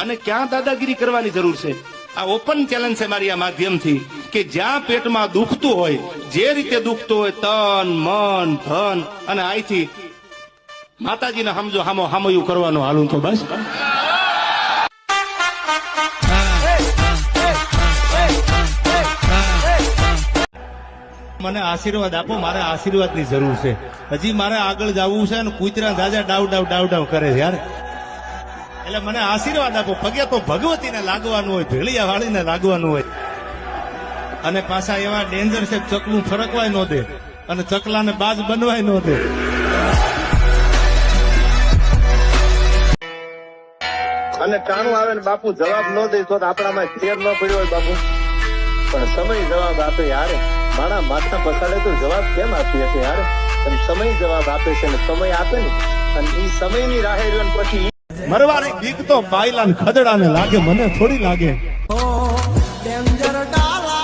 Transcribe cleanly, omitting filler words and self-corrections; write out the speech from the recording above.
અને ક્યાં દાદાગીરી કરવાની જરૂર છે? આ ઓપન ચેલેન્જ છે મારી આ માધ્યમથી કે જ્યાં પેટમાં દુખતું હોય, જે રીતે દુખતું હોય, તન મન ધન અને આઈથી માતાજીને સમજો હામો હામયું કરવાનું હાલું તો બસ. મને આશીર્વાદ આપો, મારે આશીર્વાદની જરૂર છે. હજી મારે આગળ જવું છે અને કૂતરા જાજા ડાવ ડાવ ડાવ ડાવ કરે છે યાર. એટલે મને આશીર્વાદ આપો. પગે તો ભગવતીને લાગવાનું હોય, ભેળિયા વાળીને લાગવાનું હોય. અને પાછા એવા ડેન્જર છે, ચકલું ફરકવાય ન દે અને ચકલાને બાજ બનવાય ન દે. અને ટાણું આવે ને બાપુ જવાબ ન દે તો આપણામાં ફેર ન પડ્યો હોય બાપુ, પણ સમય જવાબ આપે યાર. મારા માથા પસાડે તો જવાબ કેમ આપી શકે યાર? અને સમય જવાબ આપે છે ને સમય આપે ને, અને એ સમયની રાહે રહ્યો ને પછી મરવાની બીક તો બાયલા ને ખદડા ને લાગે, મને થોડી લાગે. ડેન્જર ડાલા